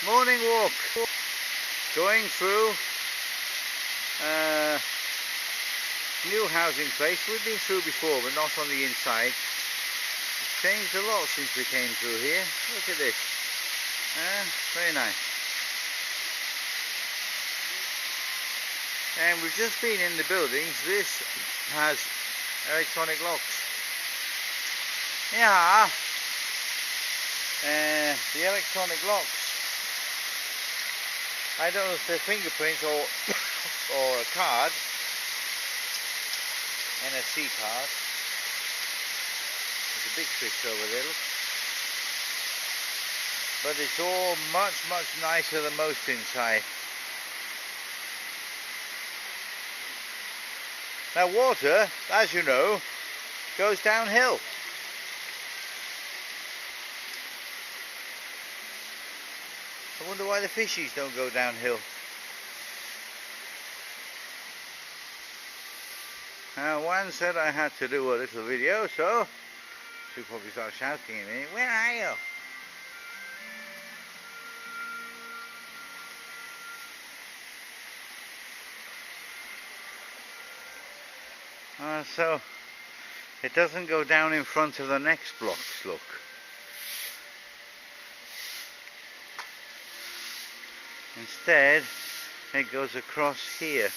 Morning walk. Going through new housing place. We've been through before, but not on the inside. It's changed a lot since we came through here. Look at this. Very nice. And we've just been in the buildings. This has electronic locks. Yeah. The electronic locks. I don't know if they're fingerprints or a card, NFC card. There's a big fish over there, look. But it's all much nicer than most inside. Now water, as you know, goes downhill. I wonder why the fishies don't go downhill. Now Juan said I had to do a little video, so she'll probably start shouting at me, "Where are you?" So it doesn't go down in front of the next blocks, look. Instead, it goes across here.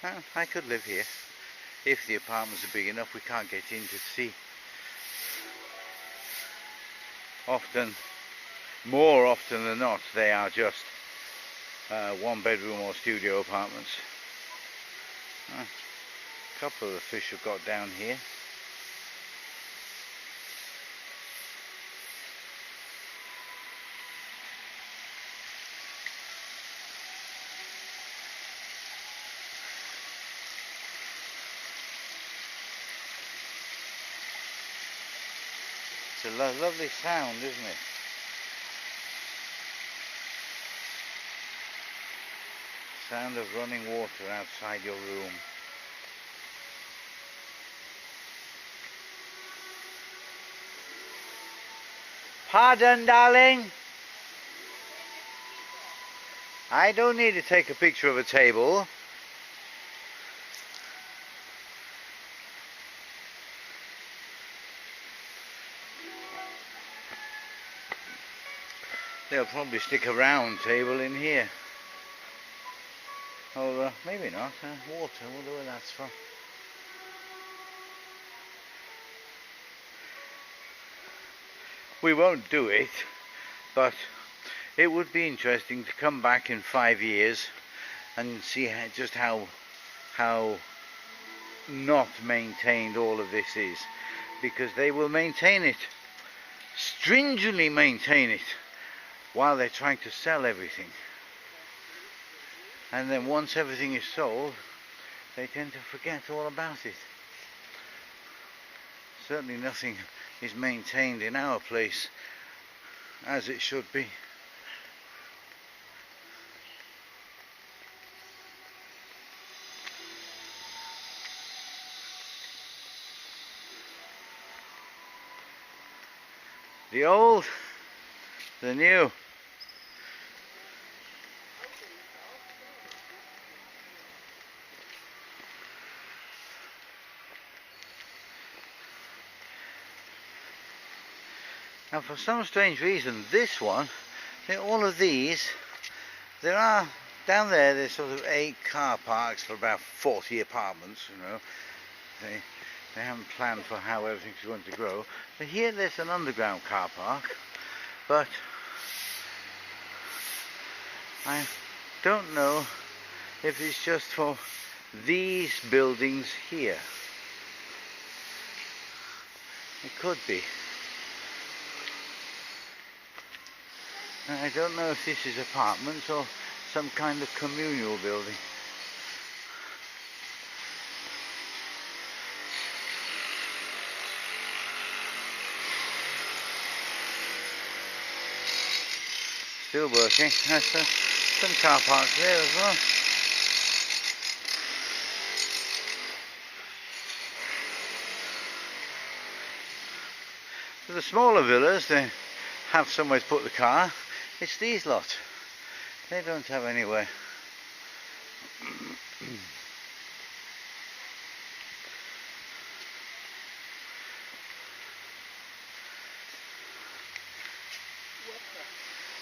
Well, I could live here if the apartments are big enough. We can't get in to see. More often than not, they are just one bedroom or studio apartments. A couple of the fish have got down here. It's a lovely sound, isn't it? Sound of running water outside your room. Pardon, darling? I don't need to take a picture of a table. They'll probably stick a round table in here. Or maybe not. Water, I wonder where that's from. We won't do it, but it would be interesting to come back in 5 years and see just how not maintained all of this is. Because they will maintain it, stringently maintain it, while they're trying to sell everything. And then once everything is sold, they tend to forget all about it. Certainly nothing is maintained in our place as it should be. The old, the new. Now for some strange reason, this one, all of these, there are, down there's sort of 8 car parks for about 40 apartments, you know. They haven't planned for how everything's going to grow. But here there's an underground car park, but I don't know if it's just for these buildings here. It could be. I don't know if this is apartments or some kind of communal building. Still working. There's some car parks there as well. So the smaller villas, they have somewhere to put the car. It's these lot. They don't have anywhere.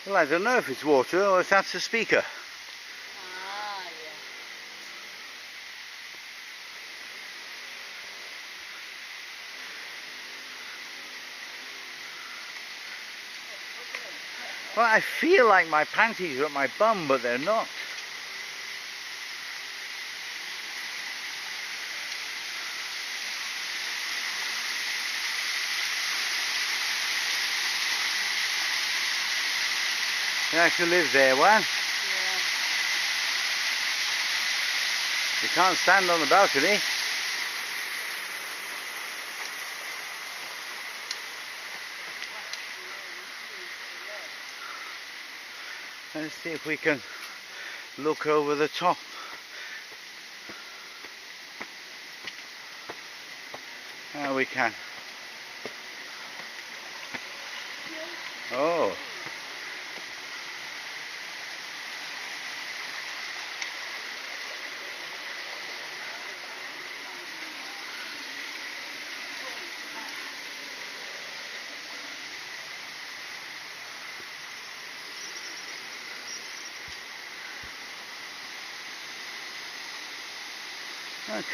Well, I don't know if it's water or if that's the speaker. Ah, yeah. Well, I feel like my panties are at my bum, but they're not. You actually live there, one. Yeah. You can't stand on the balcony. Let's see if we can look over the top. Now we can. Oh.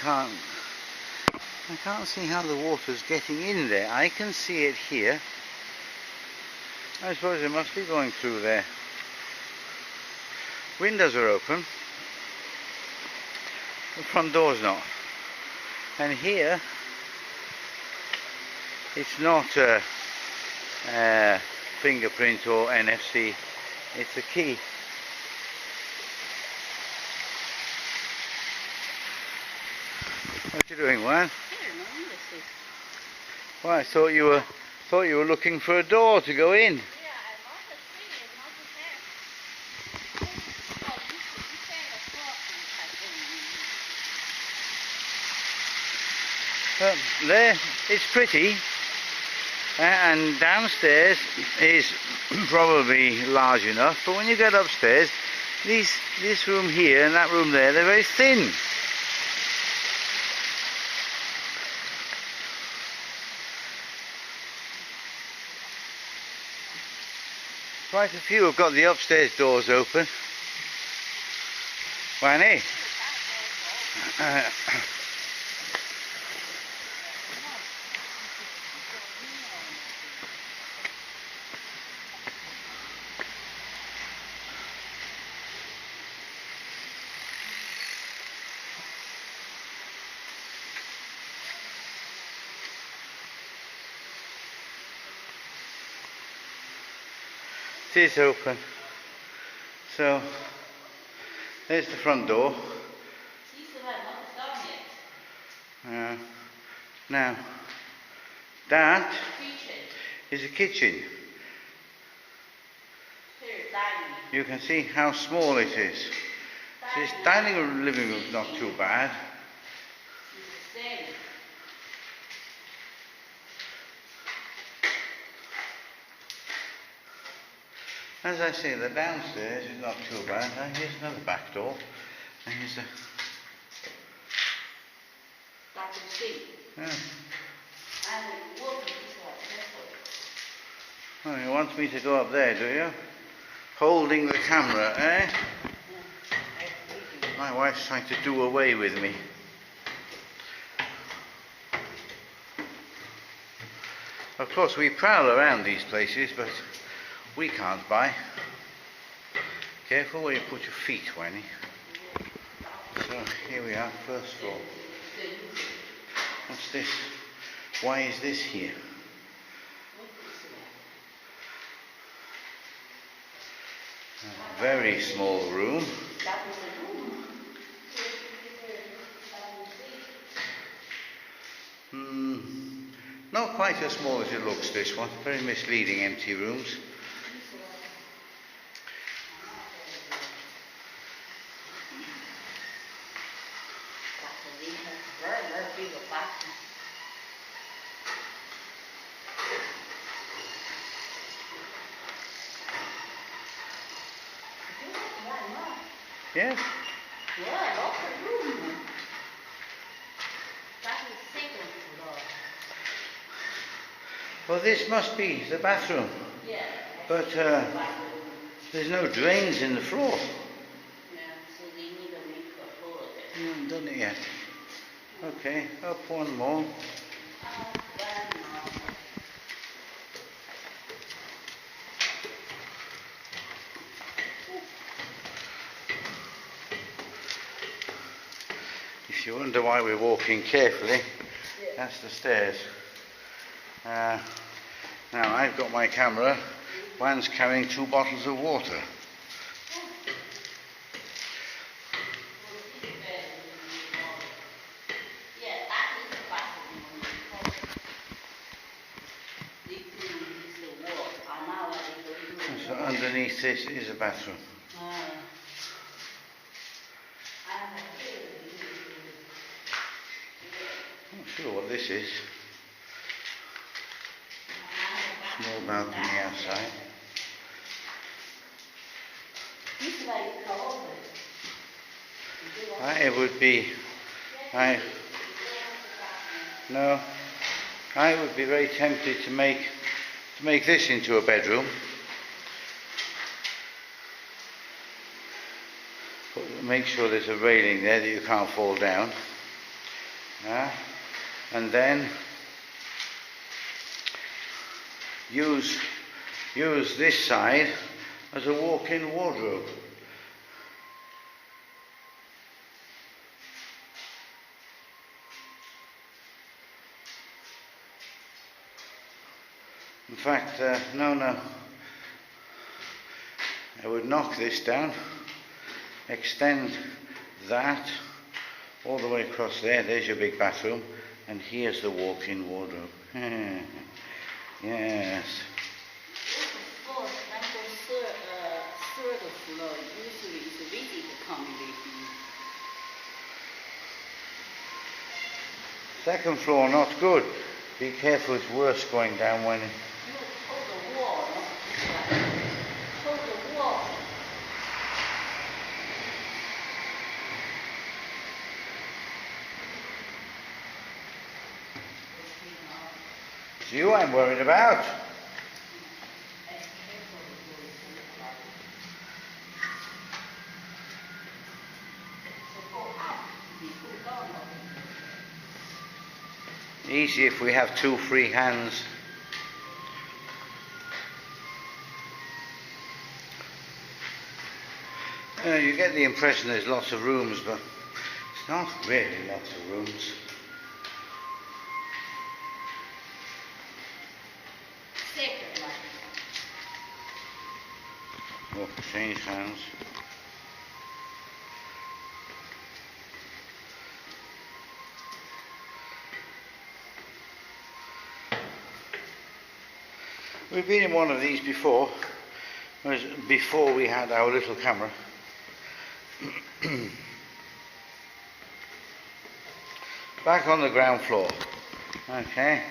I can't see how the water's getting in there. I can see it here. I suppose it must be going through there. Windows are open. The front door's not. And here, it's not a fingerprint or NFC. It's a key. What are you doing, Juan? I don't know what this is. Well, I thought you were looking for a door to go in. Yeah, I love the tree. It's not the hair. Oh, you can't afford to There, it's pretty, and downstairs is probably large enough. But when you get upstairs, this room here and that room there, they're very thin. Quite a few have got the upstairs doors open. Wanny? It is open. So there's the front door. Now that is a kitchen. You can see how small it is. So this dining room, living room is not too bad. As I say, the downstairs is not too bad. Here's another back door. And here's a... Yeah. Oh, you want me to go up there, do you? Holding the camera, eh? My wife's trying to do away with me. Of course, we prowl around these places, but we can't buy. Careful where you put your feet, Winnie. So here we are, first floor. What's this? Why is this here? A very small room. Not quite as small as it looks, this one. Very misleading, empty rooms. Yes? Yeah, lots of room. That is second floor. Well, this must be the bathroom. Yeah. But there's no drains in the floor. Yeah, so they need to make a hole there. You haven't done it yet. Okay, up one more. One more. If you wonder why we're walking carefully, that's the stairs. Now I've got my camera. Juan's carrying 2 bottles of water. Yeah, that is the bathroom. This is the wall. And now I So underneath this is a bathroom. I'm not sure what this is. Small balcony outside. This way you come over. It would be, no, I would be very tempted to make this into a bedroom. But make sure there's a railing there that you can't fall down. And then use this side as a walk-in wardrobe. In fact, no. I would knock this down, extend that all the way across there. There's your big bathroom, and here's the walk-in wardrobe. Yes. Third floor usually is visit accommodation. Second floor, not good. Be careful, it's worse going down when... You hold the wall. Hold the wall. It's you I'm worried about. Easy if we have 2 free hands. You get the impression there's lots of rooms, but it's not really lots of rooms. Second one. Oh, change hands. We've been in one of these before. It was before we had our little camera. Back on the ground floor. Okay,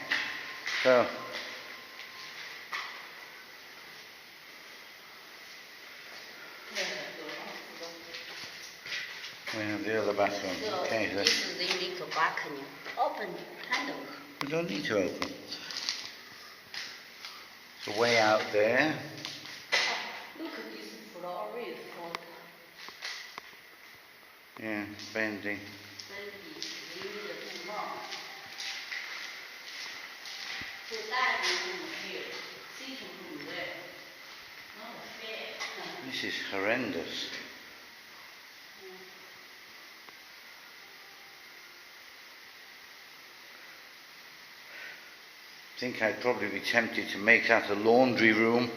so we have the other bathroom. Okay, This is the little balcony. Open handle. we don't need to open. It's way out there. Look at this floor is for Yeah, bending. they need to do more. So that room here, sitting room there. Not fair. This is horrendous. I think I'd probably be tempted to make that a laundry room.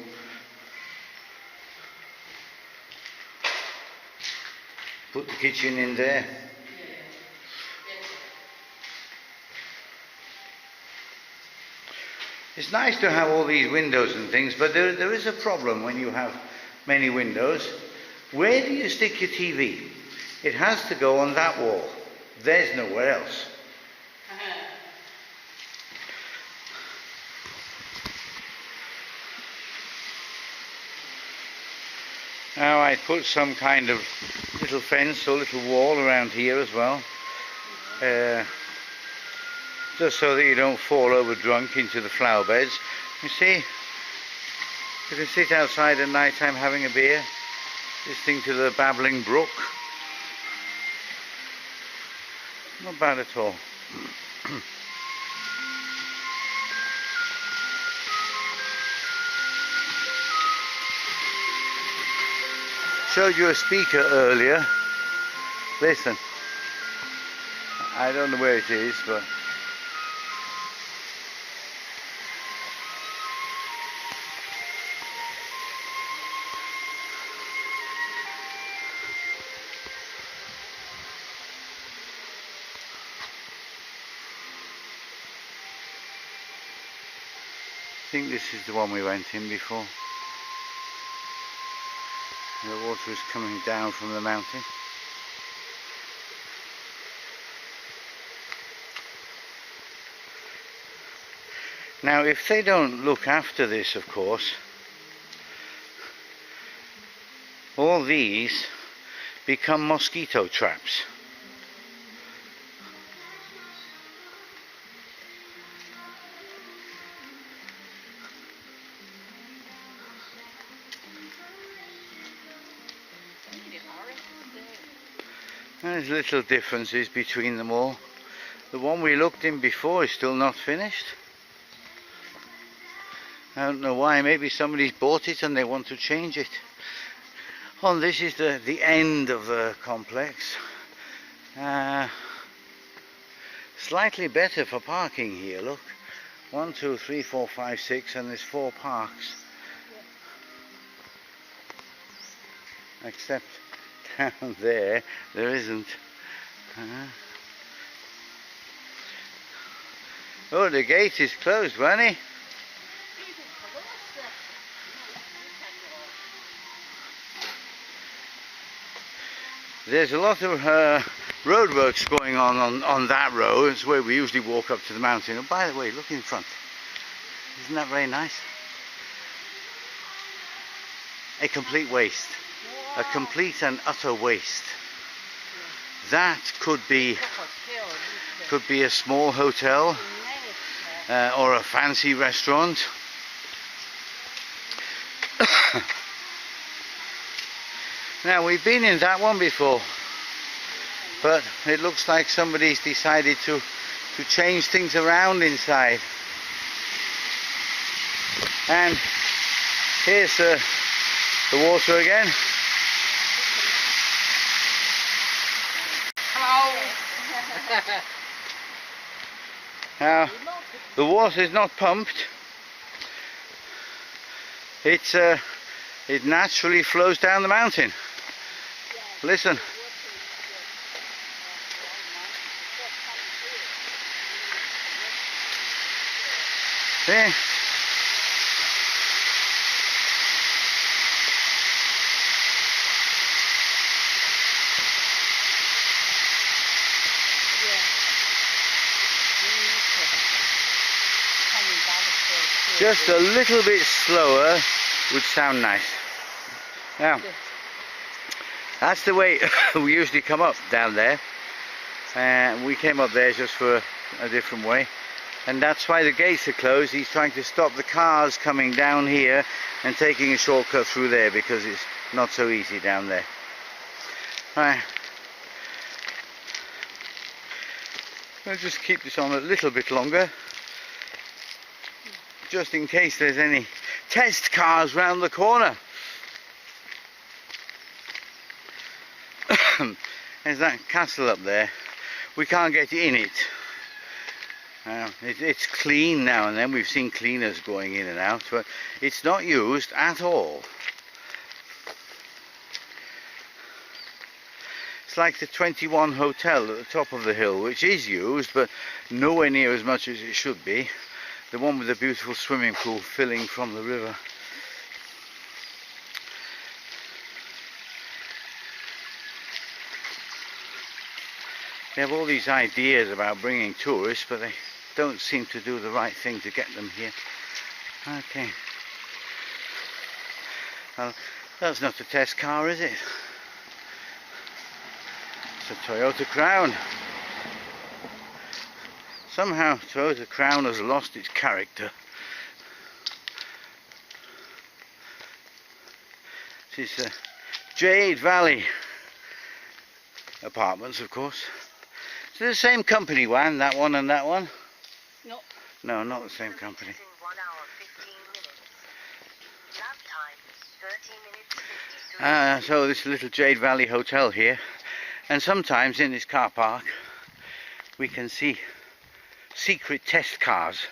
Put the kitchen in there. It's nice to have all these windows and things, but there is a problem when you have many windows. Where do you stick your TV? It has to go on that wall. There's nowhere else. Now I put some kind of little fence or little wall around here as well, just so that you don't fall over drunk into the flower beds. You see, you can sit outside at night time having a beer, listening to the babbling brook. Not bad at all. Showed you a speaker earlier. Listen, I don't know where it is, but I think this is the one we went in before. The water is coming down from the mountain. Now, if they don't look after this, of course, all these become mosquito traps. There's little differences between them all. The one we looked in before is still not finished. I don't know why. Maybe somebody's bought it and they want to change it. Oh, this is the end of the complex. Slightly better for parking here, look. 1, 2, 3, 4, 5, 6, and there's 4 parks. Except down there isn't. Oh, the gate is closed, Bunny. There's a lot of roadworks going on that road. It's where we usually walk up to the mountain. Oh, by the way, look in front. Isn't that very nice? A complete waste. A complete and utter waste. That could be a small hotel or a fancy restaurant. Now, we've been in that one before, but it looks like somebody's decided to change things around inside. And here's the water again. Now, the water is not pumped. It naturally flows down the mountain. Listen. See? Just a little bit slower would sound nice. Now, that's the way we usually come up down there. We came up there just for a different way. And that's why the gates are closed. He's trying to stop the cars coming down here and taking a shortcut through there because it's not so easy down there. Right. We'll just keep this on a little bit longer, just in case there's any test cars round the corner. There's that castle up there. We can't get in it. It's clean now and then. We've seen cleaners going in and out, but it's not used at all. It's like the 21 hotel at the top of the hill, which is used, but nowhere near as much as it should be. The one with the beautiful swimming pool filling from the river. They have all these ideas about bringing tourists, but they don't seem to do the right thing to get them here. Okay. Well, That's not a test car, is it? It's a Toyota Crown. Somehow Toyota Crown has lost its character. This is the Jade Valley Apartments, of course. Is it the same company, Wan, that one and that one? No. No, not the same company. So this little Jade Valley Hotel here, and sometimes in this car park we can see secret test cars.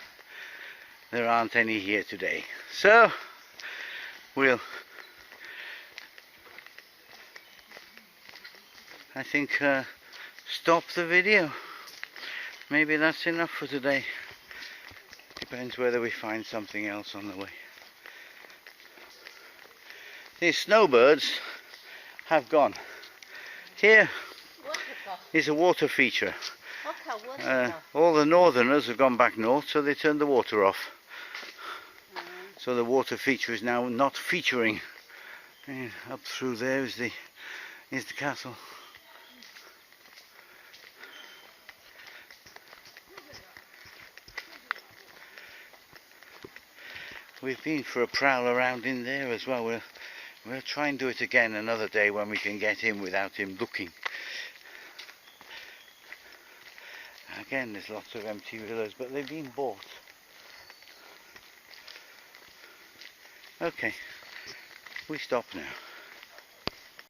There aren't any here today, so we'll, I think, stop the video. Maybe that's enough for today. Depends whether we find something else on the way. These snowbirds have gone. Here is a water feature. All the northerners have gone back north, so they turned the water off. So the water feature is now not featuring. And up through there is the castle. We've been for a prowl around in there as well. We'll try and do it again another day when we can get in without him looking. Again, there's lots of empty villas, but they've been bought. Okay, we stop now.